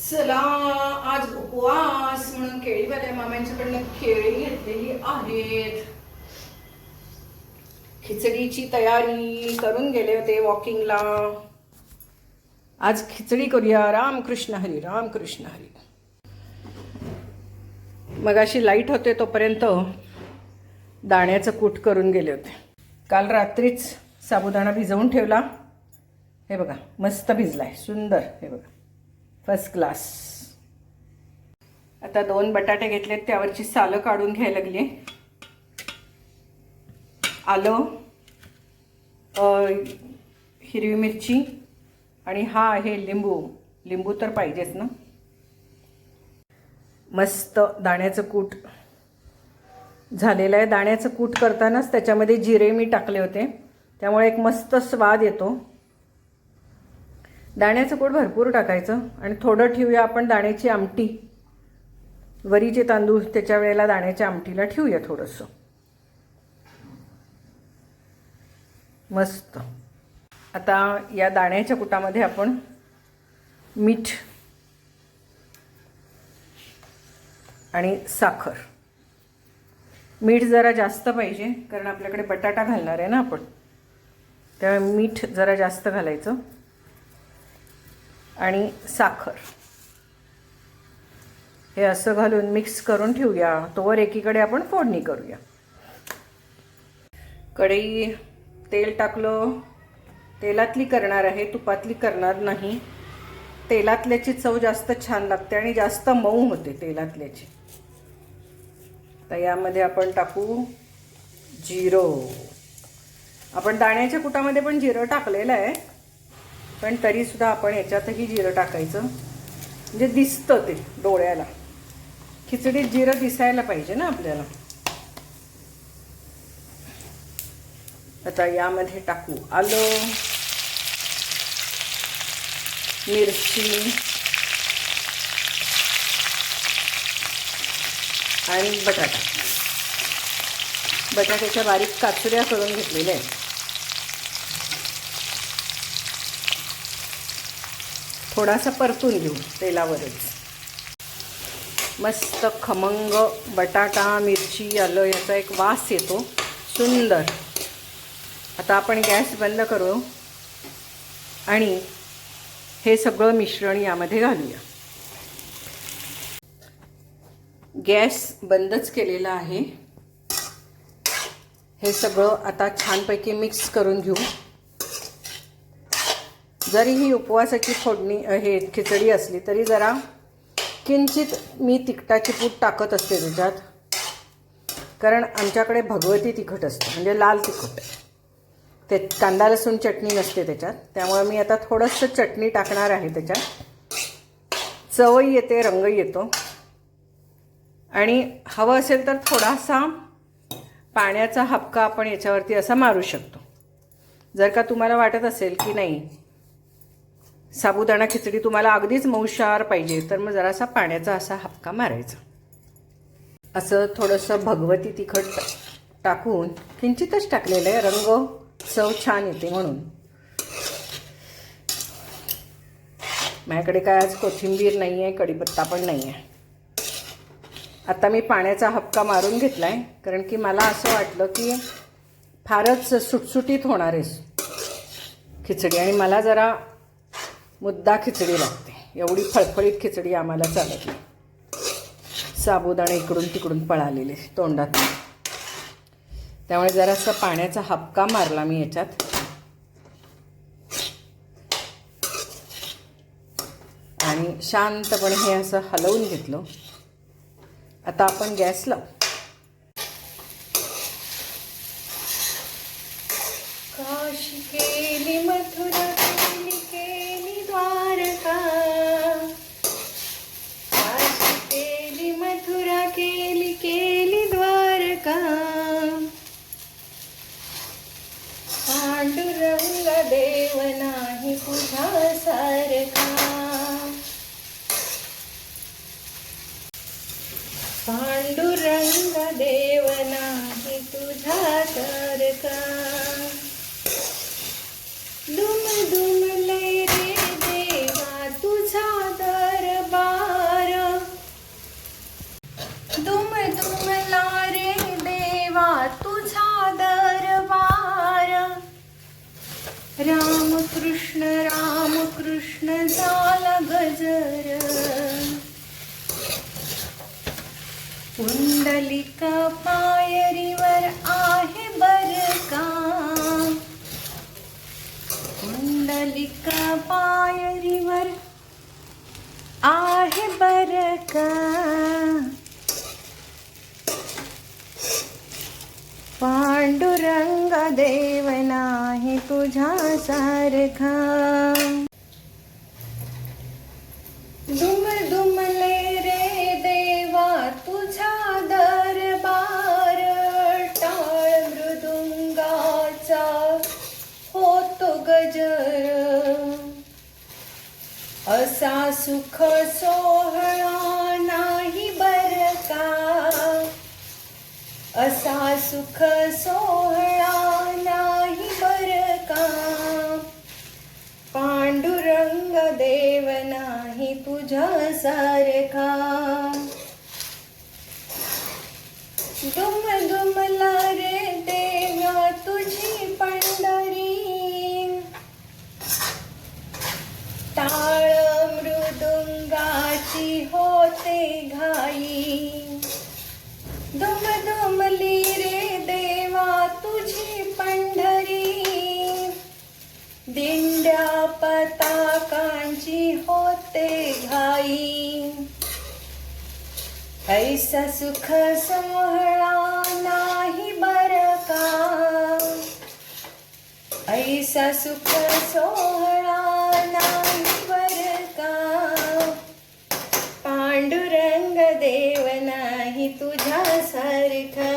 चला आज उपवास म्हणून केळीवाल्या मामांच्याकडनं केळी घेतलेली आहेत. खिचडीची तयारी करून गेले होते वॉकिंगला. आज खिचडी करूया. रामकृष्ण हरी रामकृष्ण हरी. मग अशी लाईट होते तोपर्यंत दाण्याचं कूट करून गेले होते. काल रात्रीच साबुदाणा भिजवून ठेवला. हे बघा मस्त भिजलाय, सुंदर. हे बघा फर्स्ट क्लास. आता 2 बटाटे घेतलेत, त्यावरची सालं काढून घ्यायला लागली. आलं, हिरवी मिरची आणि हा आहे लिंबू. लिंबू तर पाहिजेच ना. मस्त दाण्याचं कूट झालेलं आहे. दाण्याचं कूट करतानाच त्याच्यामध्ये जिरे मी टाकले होते, त्यामुळे एक मस्त स्वाद येतो. दाण्याचं कूट भरपूर टाकायचं आणि थोडं ठेवूया आपण दाण्याची आमटी. वरीचे तांदूळ त्याच्या वेळेला दाण्याच्या आमटीला ठेवूया थोडंसं. मस्त. आता या दाण्याच्या कुटामध्ये आपण मीठ आणि साखर. मीठ जरा जास्त पाहिजे कारण आपल्याकडे बटाटा घालणार आहे ना आपण, त्यामुळे मीठ जरा जास्त घालायचं आणि साखर. हे असं घालून मिक्स करून ठेवूया. तोवर एकीकडे आपण फोडणी करूया. कढई तेल टाकलं. तेलातली करणार आहे, तुपातली करणार नाही. तेलातल्याची चव जास्त छान लागते आणि जास्त मऊ होते तेलातल्याची. तर यामध्ये आपण टाकू जिरं. आपण दाण्याच्या कुटामध्ये पण जिरं टाकलेलं आहे, पण तरीसुद्धा आपण याच्यातही जिरं टाकायचं, म्हणजे दिसतं ते डोळ्याला. खिचडीत जिरं दिसायला पाहिजे ना आपल्याला. आता यामध्ये टाकू आलं, मिरची आणि बटाटा. बटाट्याच्या बारीक काचुऱ्या करून घेतलेल्या आहेत. थोडासा परतून घेऊ तेलावरच. मस्त खमंग बटाटा, मिरची, आलं याचा एक वास येतो सुंदर. आता आपण गॅस बंद करू आणि हे सगळं मिश्रण यामध्ये घालूया. गॅस बंदच केलेला आहे. हे सगळं आता छानपैकी मिक्स करून घेऊ. जरी ही उपवासाची फोडणी हे खिचडी असली तरी जरा किंचित मी तिखटाची पूड टाकत असते त्याच्यात, कारण आमच्याकडे भगवती तिखट असतं, म्हणजे लाल तिखट. ते कांदा लसूण चटणी नसते त्याच्यात, त्यामुळे मी आता थोडंसं चटणी टाकणार आहे त्याच्यात. चवही येते, रंगही येतो. आणि हवं असेल तर थोडासा पाण्याचा हबका आपण याच्यावरती असा मारू शकतो. जर का तुम्हाला वाटत असेल की नाही साबुदाणा खिचडी तुम्हाला अगदीच मऊशार पाहिजे, तर मग जरासा पाण्याचा असा हबका मारायचा. असं थोडंसं भगवती तिखट टाकून किंचितच टाकलेलं आहे, रंग चव छान येते म्हणून. माझ्याकडे काय आज कोथिंबीर नाही आहे, कढीपत्ता पण नाही आहे. आता मी पाण्याचा हबका मारून घेतला आहे, कारण की मला असं वाटलं की फारच सुटसुटीत होणार आहे खिचडी आणि मला जरा मुद्दा खिचडी लागते. एवढी फळफळीत खिचडी आम्हाला चालत नाही. साबुदाणे इकडून तिकडून पळालेले तोंडात, त्यामुळे जरासा पाण्याचा हबका मारला मी याच्यात. आणि शांतपणे हे असं हलवून घेतलं. आता आपण गॅस लावू. काशी केली मथुरा केली केली द्वारका, काशी केली मथुरा केली केली द्वारका. पांडुरंग देव नाही तुझा सारखा, पांडुरंग देव नाही तुझा सारखा. दुम दुम लय रे देवा तुझा दरबार. पुंडलिका पायरीवर आहे बरं का, पुंडलिका पायरीवर आहे बरं का, पांडुरंग देव नाही तुझ्यासारखा. दुम दुमले रे देवा तुझा दरबार, टाळ मृदुंगाचा होतो गजर, असा सुख सोहळा नाही बरं का, असा सुख सोहळा नाही बरं का, पांडुरंग देव नाही तुझ्यासारखा. दुम दुमला रे देवा तुझी पंढरी, टाळ मृदुंगाची होते घाई, दुम दुमली रे देवा तुझी पंढरी, दिंड्या पताकांची होते घाई, ऐसा सुख सोहळा नाही बरं का, ऐसा सुख सोहळा नाही बरं का, पांडुरंग देव नाही तुझ्यासारखा,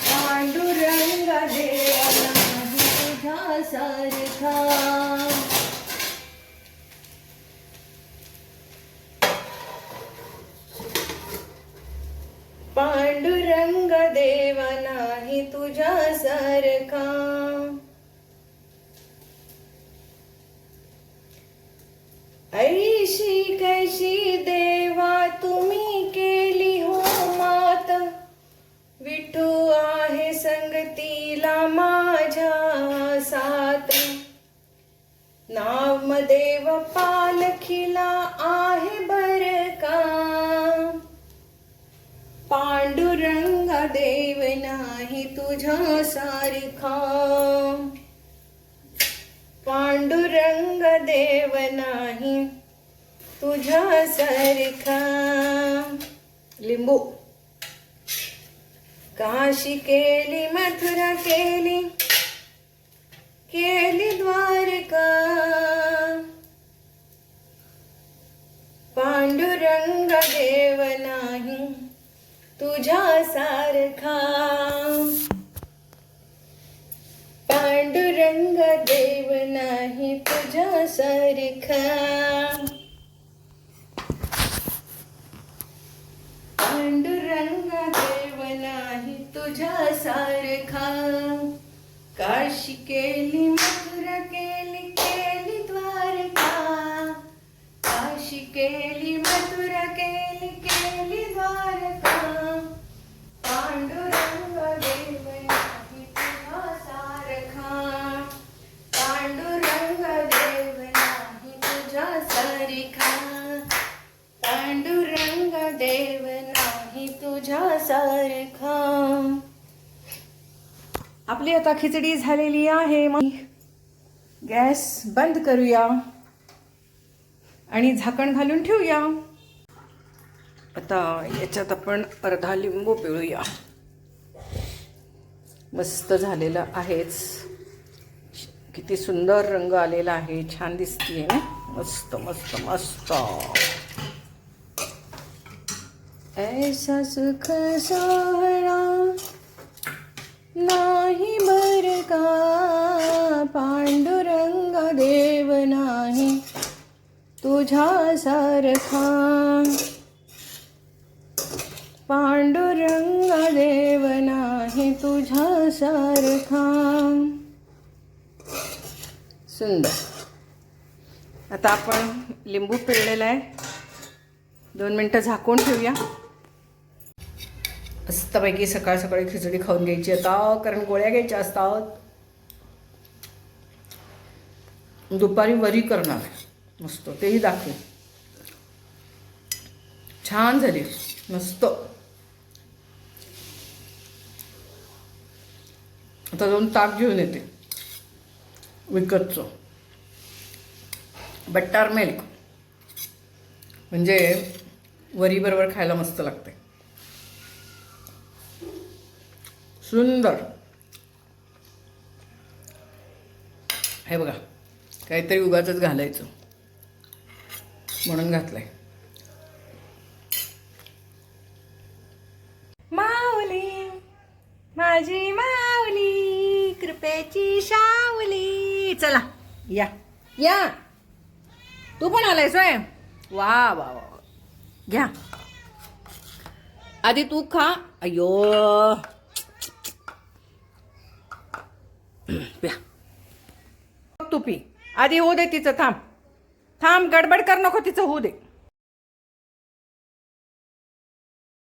पांडुरंग देव नाही तुझ्यासारखा. पांडुरंग देव नाही तुझ्यासारखा. ऐशी कैशी देवा तुम्ही केली हो मात, विठू आहे संगतीला माझ्या साथ, नामदेव पालखीला आहे बरं का, पांडुरंग देव नाही तुझ्यासारखा, पांडुरंग देव नाही तुझ्यासारखा. लिंबू. काशी केली मथुरा केली, केली द्वारका, पांडुरंग देव नाही तुझ्यासारखा, पांडुरंग देव नाही तुझ्यासारखा, पांडुरंग देव नाही तुझ्यासारखा. काशी केली मथुरा केली, केली द्वारका, काशी केली मथुरा केली, केली द्वारका, पांडुरंग देव नाही तुझ्यासारखा, पांडुरंग देव नाही तुझ्यासारखा, पांडुरंग देव नाही तुझ्यासारखा. आपली आता खिचडी झालेली आहे. मग गॅस बंद करूया आणि झाकण घालून ठेवूया. आता याच्यात आपण अर्धा लिंबू पिळूया. मस्त झालेलं आहेच. किती सुंदर रंग आलेला आहे. छान दिसतीये ना. मस्त मस्त मस्त. ऐसा सुख सोहळा नाही बरं का, पांडुरंग देव नाही तुझ्यासारखा, पांडुरंग देव नाही तुझ्यासारखा. सुंदर. आता आपण लिंबू पिळलेला आहे. 2 मिनटं झाकून ठेवूया. मस्तपैकी सकाळ सकाळी खिचडी खाऊन घ्यायची आता, कारण गोळ्या घ्यायच्या असतात. दुपारी वरी करणार मस्त, तेही दाखवे. छान झाली, मस्त. आता जाऊन ताक घेऊन येते विकतचं, बट्टर मिल्क, म्हणजे वरी बरोबर खायला मस्त लागते. सुंदर. हे बघा, काहीतरी उगाचच घालायचं म्हणून घातलंय. माऊली, माझी माऊली, कृपेची शावली. चला या या, तू पण आलायस होय. वा वा वा, घ्या आधी तू खा. अयो, प्या तू पी आधी. होऊ दे तिचं, थांब थांब, गडबड कर नको, तिचं होऊ दे.